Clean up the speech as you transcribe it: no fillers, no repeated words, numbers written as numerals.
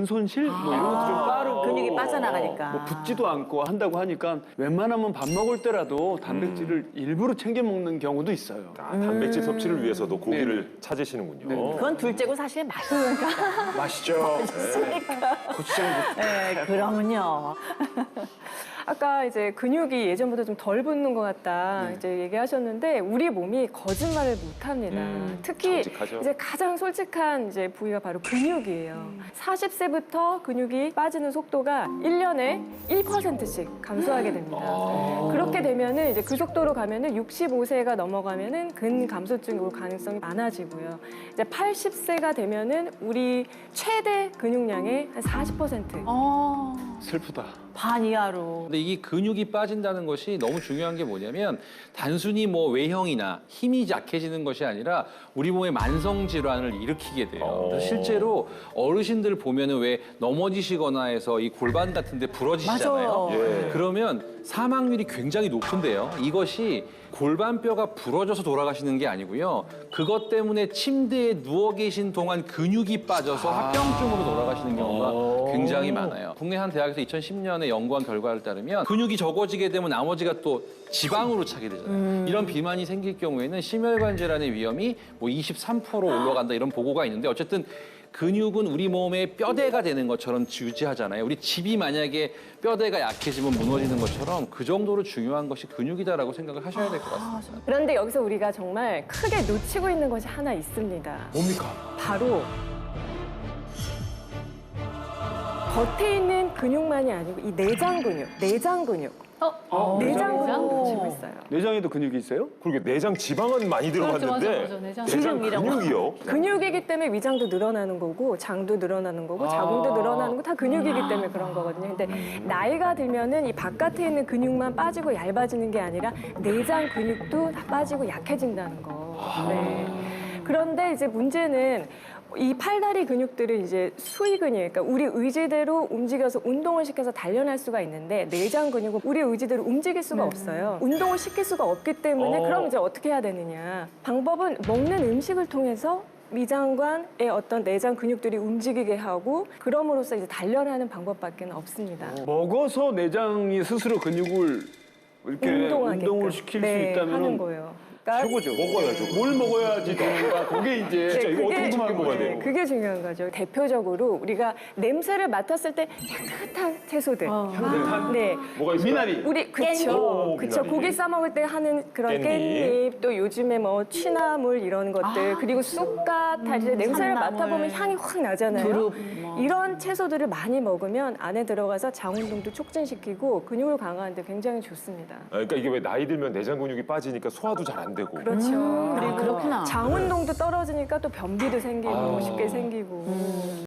근손실 뭐 이런 것도 좀 빠르고 근육이 빠져나가니까. 뭐 붓지도 않고 한다고 하니까 웬만하면 밥 먹을 때라도 단백질을 일부러 챙겨 먹는 경우도 있어요. 아, 단백질 섭취를 위해서도 고기를 찾으시는군요. 네. 그건 둘째고 사실 맛있으니까. 맛있죠. 고추장 네, 그러면요. 아까 이제 근육이 예전보다 좀 덜 붙는 것 같다 이제 얘기하셨는데 우리 몸이 거짓말을 못합니다. 특히 정직하죠. 이제 가장 솔직한 이제 부위가 바로 근육이에요. 40세부터 근육이 빠지는 속도가 1년에 1%씩 감소하게 됩니다. 그렇게 되면은 이제 그 속도로 가면은 65세가 넘어가면은 근감소증 올 가능성이 많아지고요. 이제 80세가 되면은 우리 최대 근육량의 한 40%. 슬프다. 반 이하로. 근데 이 근육이 빠진다는 것이 너무 중요한 게 뭐냐면 단순히 뭐 외형이나 힘이 약해지는 것이 아니라 우리 몸의 만성 질환을 일으키게 돼요. 그래서 실제로 어르신들 보면은 왜 넘어지시거나 해서 이 골반 같은 데 부러지시잖아요. 맞아요. 예. 그러면 사망률이 굉장히 높은데요. 이것이 골반뼈가 부러져서 돌아가시는 게 아니고요. 그것 때문에 침대에 누워 계신 동안 근육이 빠져서 합병증으로 돌아가시는 경우가 굉장히 많아요. 국내 한 대학에서 2010년에 연구한 결과를 따르면 근육이 적어지게 되면 나머지가 또 지방으로 차게 되잖아요. 이런 비만이 생길 경우에는 심혈관 질환의 위험이 뭐 23% 올라간다 이런 보고가 있는데 어쨌든 근육은 우리 몸의 뼈대가 되는 것처럼 유지하잖아요. 우리 집이 만약에 뼈대가 약해지면 무너지는 것처럼 그 정도로 중요한 것이 근육이다라고 생각을 하셔야 될 것 같습니다. 그런데 여기서 우리가 정말 크게 놓치고 있는 것이 하나 있습니다. 뭡니까? 바로 겉에 있는 근육만이 아니고 이 내장 근육, 내장 근육. 내장 근육도 놓치고 있어요. 내장에도 근육이 있어요? 그러게 내장 지방은 많이 들어갔는데 내장 근육이요? 근육이기 때문에 위장도 늘어나는 거고 장도 늘어나는 거고 자궁도 늘어나는 거 다 근육이기 때문에 그런 거거든요. 근데 나이가 들면은 이 바깥에 있는 근육만 빠지고 얇아지는 게 아니라 내장 근육도 다 빠지고 약해진다는 거. 네. 그런데 이제 문제는 이 팔다리 근육들은 이제 수위근육, 그러니까 우리 의지대로 움직여서 운동을 시켜서 단련할 수가 있는데 내장 근육은 우리 의지대로 움직일 수가 없어요. 운동을 시킬 수가 없기 때문에 그럼 이제 어떻게 해야 되느냐. 방법은 먹는 음식을 통해서 위장관의 어떤 내장 근육들이 움직이게 하고 그럼으로써 이제 단련하는 방법밖에 없습니다. 먹어서 내장이 스스로 근육을 이렇게 운동하게끔. 운동을 시킬 네, 수 있다면 하는 거예요. 그러니까 최고죠. 먹어야죠. 뭘 먹어야지 된다. 그게 이제 진짜 이거 어떻게 그게- 챙겨 먹어야 네, 돼요? 그게 중요한 거죠. 대표적으로 우리가 냄새를 맡았을 때 향긋한 채소들. 네. 뭐가 있어요? 미나리. 우리 그쵸, 깻잎. 그쵸. 미나리. 고기 싸 먹을 때 하는 그런 깻잎. 깻잎, 또 요즘에 뭐 취나물 이런 것들, 그리고 쑥갓, 다 이제 냄새를 참나물. 맡아보면 향이 확 나잖아요. 두릅, 뭐. 이런 채소들을 많이 먹으면 안에 들어가서 장 운동도 촉진시키고 근육을 강화하는데 굉장히 좋습니다. 아, 그러니까 이게 왜 나이 들면 내장 근육이 빠지니까 소화도 잘 안 되고. 그렇죠. 그렇구나. 장 운동도 떨어지니까 또 변비도 생기고 쉽게 생기고.